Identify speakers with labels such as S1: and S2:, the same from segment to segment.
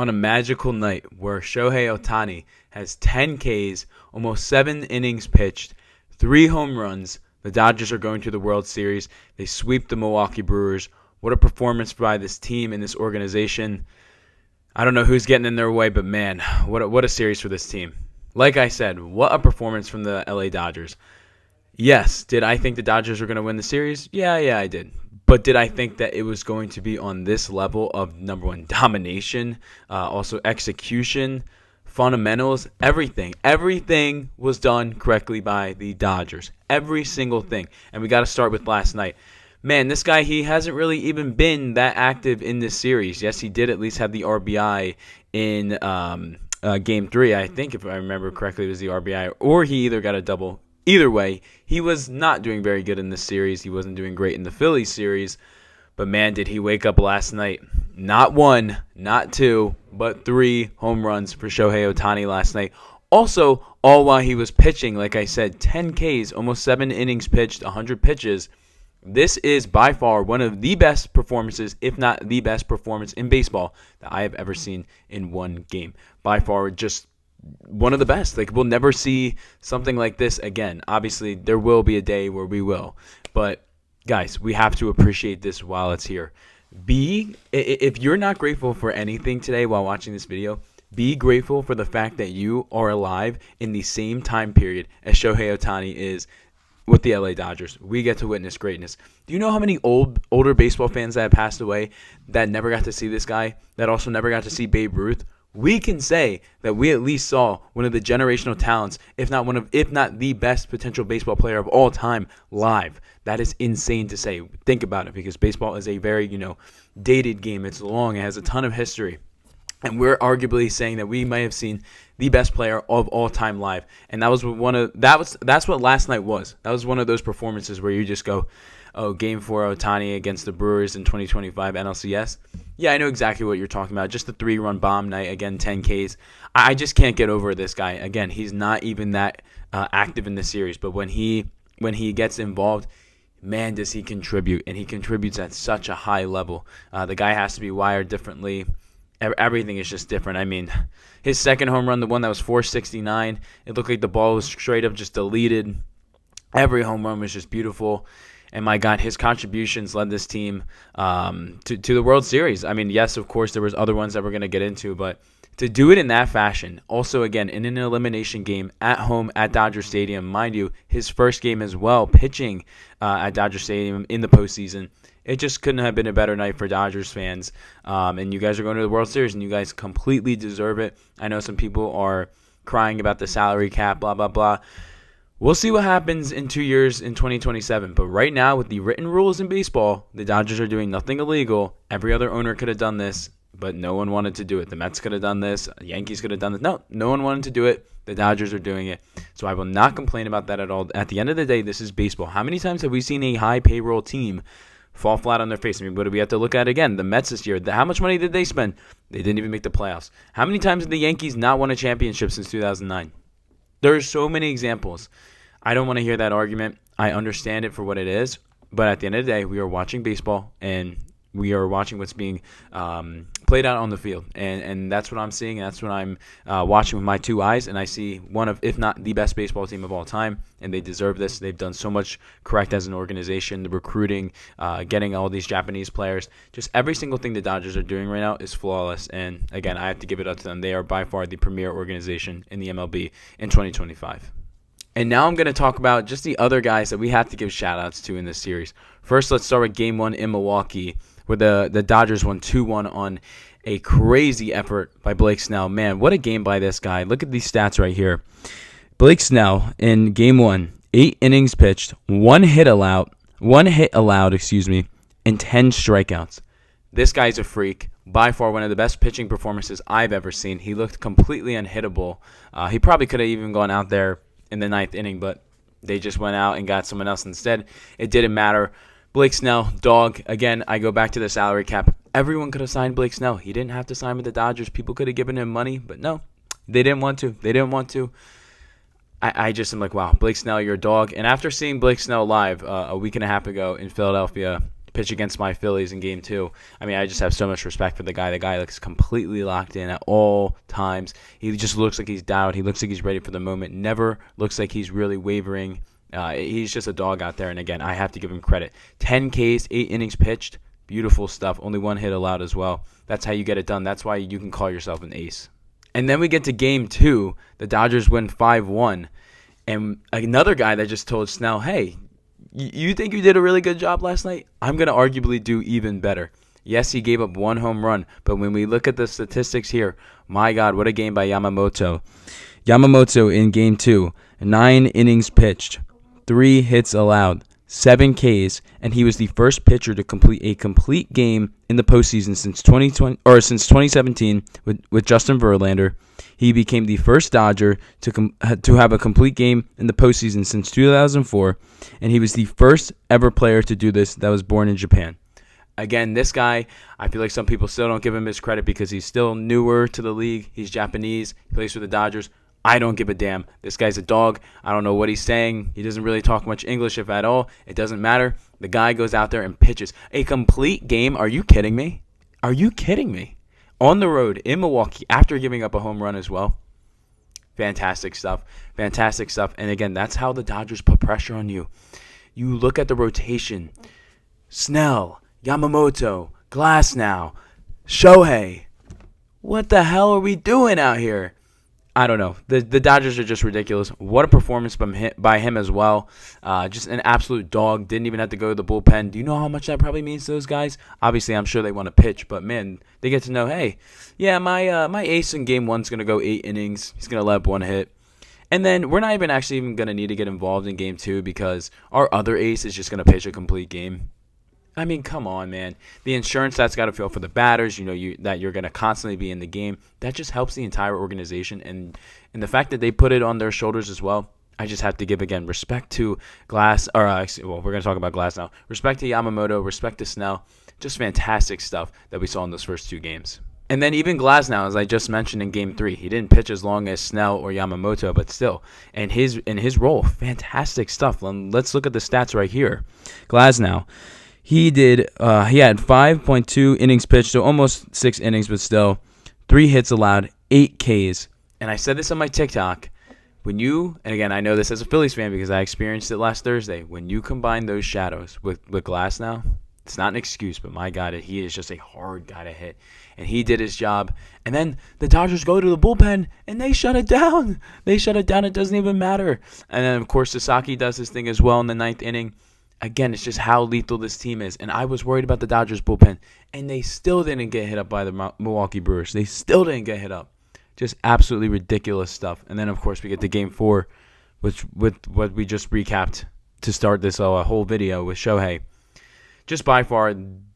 S1: on a magical night where Shohei Ohtani has 10 Ks, almost 7 innings pitched, 3 home runs. The Dodgers are going to the World Series. They sweep the Milwaukee Brewers. What a performance by this team and this organization. I don't know who's getting in their way, but man, what a series for this team. Like I said, what a performance from the LA Dodgers. Yes, did I think the Dodgers were going to win the series? Yeah, I did. But did I think that it was going to be on this level of, number one, domination, also execution, fundamentals, everything? Everything was done correctly by the Dodgers. Every single thing. And we got to start with last night. Man, this guy, he hasn't really even been that active in this series. Yes, he did at least have the RBI in Game 3. I think, if I remember correctly, it was the RBI. Or he either got a double. Either way, he was not doing very good in this series. He wasn't doing great in the Phillies series. But man, did he wake up last night. Not 1, not 2, but 3 home runs for Shohei Ohtani last night. Also, all while he was pitching, like I said, 10 Ks, almost 7 innings pitched, 100 pitches. This is by far one of the best performances, if not the best performance in baseball that I have ever seen in one game. By far, just one of the best. Like, we'll never see something like this again. Obviously, there will be a day where we will. But, guys, we have to appreciate this while it's here. If you're not grateful for anything today while watching this video, be grateful for the fact that you are alive in the same time period as Shohei Ohtani is with the LA Dodgers. We get to witness greatness. Do you know how many older baseball fans that have passed away that never got to see this guy, that also never got to see Babe Ruth? We can say that we at least saw one of the generational talents, if not the best potential baseball player of all time, live. That is insane to say. Think about it, because baseball is a very, dated game. It's long. It has a ton of history. And we're arguably saying that we might have seen the best player of all time live. And that's what last night was. That was one of those performances where you just go, oh, Game 4 Ohtani against the Brewers in 2025 NLCS. Yeah, I know exactly what you're talking about. Just the 3-run bomb night. Again, 10 Ks. I just can't get over this guy. Again, he's not even that active in the series. But when he gets involved, man, does he contribute. And he contributes at such a high level. The guy has to be wired differently. Everything is just different. I mean, his second home run, the one that was 469, it looked like the ball was straight up just deleted. Every home run was just beautiful. And my God, his contributions led this team to the World Series. I mean, yes, of course, there was other ones that we're going to get into, but to do it in that fashion, also, again, in an elimination game at home at Dodger Stadium, mind you, his first game as well, pitching at Dodger Stadium in the postseason, it just couldn't have been a better night for Dodgers fans. And you guys are going to the World Series, and you guys completely deserve it. I know some people are crying about the salary cap, blah, blah, blah. We'll see what happens in 2 years in 2027. But right now, with the written rules in baseball, the Dodgers are doing nothing illegal. Every other owner could have done this, but no one wanted to do it. The Mets could have done this. The Yankees could have done this. No one wanted to do it. The Dodgers are doing it. So I will not complain about that at all. At the end of the day, this is baseball. How many times have we seen a high payroll team fall flat on their face? I mean, what do we have to look at again? The Mets this year, how much money did they spend? They didn't even make the playoffs. How many times did the Yankees not won a championship since 2009? There's so many examples. I don't want to hear that argument. I understand it for what it is. But at the end of the day, we are watching baseball, and we are watching what's being played out on the field. And that's what I'm seeing, and that's what I'm watching with my 2 eyes. And I see one of, if not the best baseball team of all time, and they deserve this. They've done so much correct as an organization, the recruiting, getting all these Japanese players. Just every single thing the Dodgers are doing right now is flawless. And, again, I have to give it up to them. They are by far the premier organization in the MLB in 2025. And now I'm going to talk about just the other guys that we have to give shout-outs to in this series. First, let's start with Game 1 in Milwaukee, where the Dodgers won 2-1 on a crazy effort by Blake Snell. Man, what a game by this guy. Look at these stats right here. Blake Snell in Game 1, 8 innings pitched, 1 hit allowed, and 10 strikeouts. This guy's a freak. By far one of the best pitching performances I've ever seen. He looked completely unhittable. He probably could have even gone out there in the 9th inning, but they just went out and got someone else instead. It didn't matter. Blake Snell, dog. Again, I go back to the salary cap. Everyone could have signed Blake Snell. He didn't have to sign with the Dodgers. People could have given him money, but no, they didn't want to. I just am like, wow, Blake Snell, you're a dog. And after seeing Blake Snell live a week and a half ago in Philadelphia, pitch against my Phillies in Game 2. I mean, I just have so much respect for the guy. The guy looks completely locked in at all times. He just looks like he's dialed. He looks like he's ready for the moment. Never looks like he's really wavering. He's just a dog out there. And again, I have to give him credit. 10 Ks, 8 innings pitched. Beautiful stuff. Only 1 hit allowed as well. That's how you get it done. That's why you can call yourself an ace. And then we get to Game 2. The Dodgers win 5-1. And another guy that just told Snell, hey, you think you did a really good job last night? I'm going to arguably do even better. Yes, he gave up 1 home run, but when we look at the statistics here, my God, what a game by Yamamoto. Yamamoto in Game 2, 9 innings pitched, 3 hits allowed, 7 Ks, and he was the first pitcher to complete a complete game in the postseason since 2017 with Justin Verlander. He became the first Dodger to have a complete game in the postseason since 2004, and he was the first ever player to do this that was born in Japan. Again, this guy, I feel like some people still don't give him his credit because he's still newer to the league. He's Japanese. He plays for the Dodgers. I don't give a damn. This guy's a dog. I don't know what he's saying. He doesn't really talk much English, if at all. It doesn't matter. The guy goes out there and pitches a complete game. Are you kidding me? Are you kidding me? On the road in Milwaukee after giving up a home run as well. Fantastic stuff. Fantastic stuff. And again, that's how the Dodgers put pressure on you. You look at the rotation. Snell, Yamamoto, Glasnow, Shohei. What the hell are we doing out here? I don't know. The Dodgers are just ridiculous. What a performance by him as well. Just an absolute dog. Didn't even have to go to the bullpen. Do you know how much that probably means to those guys? Obviously, I'm sure they want to pitch, but man, they get to know, hey, yeah, my ace in Game 1 is going to go 8 innings. He's going to let up 1 hit. And then we're not even going to need to get involved in Game 2 because our other ace is just going to pitch a complete game. I mean, come on, man. The insurance that's got to feel for the batters, that you're going to constantly be in the game, that just helps the entire organization. And the fact that they put it on their shoulders as well, I just have to give, again, respect to we're going to talk about Glass now. Respect to Yamamoto, respect to Snell. Just fantastic stuff that we saw in those first 2 games. And then even Glasnow, as I just mentioned in Game 3, he didn't pitch as long as Snell or Yamamoto, but still, in his role, fantastic stuff. Let's look at the stats right here. Glasnow. He had 5.2 innings pitched, so almost 6 innings, but still 3 hits allowed, 8 Ks. And I said this on my TikTok. And again, I know this as a Phillies fan because I experienced it last Thursday. When you combine those shadows with Glasnow, it's not an excuse, but my God, he is just a hard guy to hit. And he did his job. And then the Dodgers go to the bullpen, and they shut it down. It doesn't even matter. And then, of course, Sasaki does his thing as well in the 9th inning. Again, it's just how lethal this team is. And I was worried about the Dodgers bullpen. And they still didn't get hit up by the Milwaukee Brewers. They still didn't get hit up. Just absolutely ridiculous stuff. And then, of course, we get to Game 4, with what we just recapped to start this whole video with Shohei. Just by far,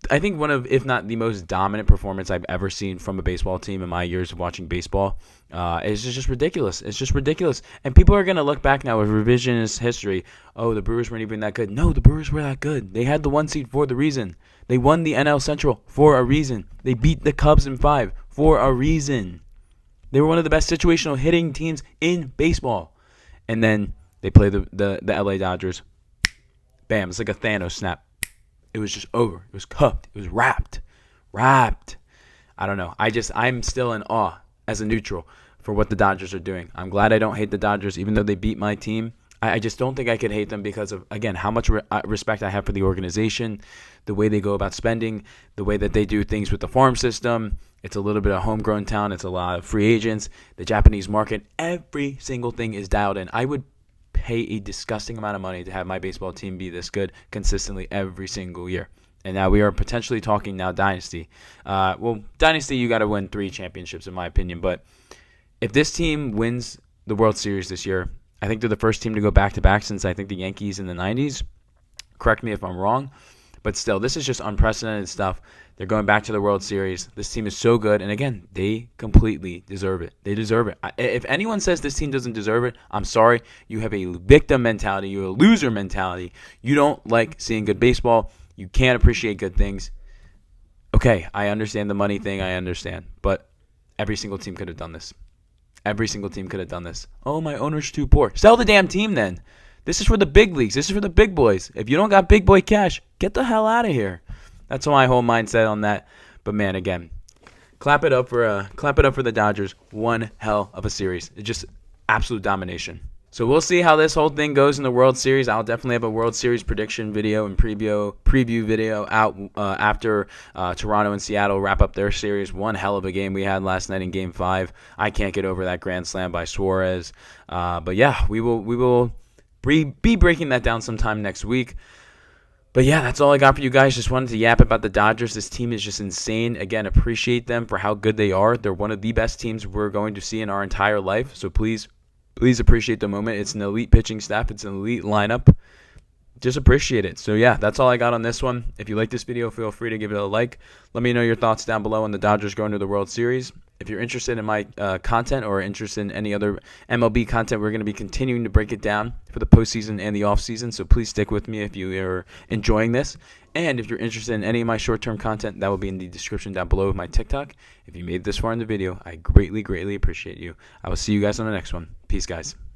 S1: I think one of, if not the most dominant performance I've ever seen from a baseball team in my years of watching baseball. It's just ridiculous. It's just ridiculous. And people are going to look back now with revisionist history. Oh, the Brewers weren't even that good. No, the Brewers were that good. They had the 1 seed for the reason. They won the NL Central for a reason. They beat the Cubs in 5 for a reason. They were one of the best situational hitting teams in baseball. And then they play the LA Dodgers. Bam, it's like a Thanos snap. It was just over. It was cooked. It was wrapped. I don't know. I'm still in awe as a neutral for what the Dodgers are doing. I'm glad I don't hate the Dodgers, even though they beat my team. I just don't think I could hate them because of, again, how much respect I have for the organization, the way they go about spending, the way that they do things with the farm system. It's a little bit of homegrown town. It's a lot of free agents. The Japanese market, every single thing is dialed in. I would pay a disgusting amount of money to have my baseball team be this good consistently every single year. And now we are potentially talking now dynasty. Dynasty, you got to win 3 championships in my opinion. But if this team wins the World Series this year, I think they're the first team to go back-to-back since I think the Yankees in the 90s. Correct me if I'm wrong. But still, this is just unprecedented stuff. They're going back to the World Series. This team is so good. And again, they completely deserve it. They deserve it. If anyone says this team doesn't deserve it, I'm sorry. You have a victim mentality. You have a loser mentality. You don't like seeing good baseball. You can't appreciate good things. Okay, I understand the money thing. I understand. But every single team could have done this. Every single team could have done this. Oh, my owner's too poor. Sell the damn team then. This is for the big leagues. This is for the big boys. If you don't got big boy cash, get the hell out of here. That's my whole mindset on that. But man, again, clap it up for the Dodgers. One hell of a series. It's just absolute domination. So we'll see how this whole thing goes in the World Series. I'll definitely have a World Series prediction video and preview video out after Toronto and Seattle wrap up their series. One hell of a game we had last night in Game 5. I can't get over that grand slam by Suarez. But yeah, we will be breaking that down sometime next week. But yeah, that's all I got for you guys. Just wanted to yap about the Dodgers. This team is just insane. Again, appreciate them for how good they are. They're one of the best teams we're going to see in our entire life. So please appreciate the moment. It's an elite pitching staff. It's an elite lineup. Just appreciate it. So yeah, that's all I got on this one. If you like this video, feel free to give it a like. Let me know your thoughts down below on the Dodgers going to the World Series. If you're interested in my content or interested in any other MLB content, we're going to be continuing to break it down for the postseason and the offseason. So please stick with me if you are enjoying this. And if you're interested in any of my short-term content, that will be in the description down below of my TikTok. If you made it this far in the video, I greatly, greatly appreciate you. I will see you guys on the next one. Peace, guys.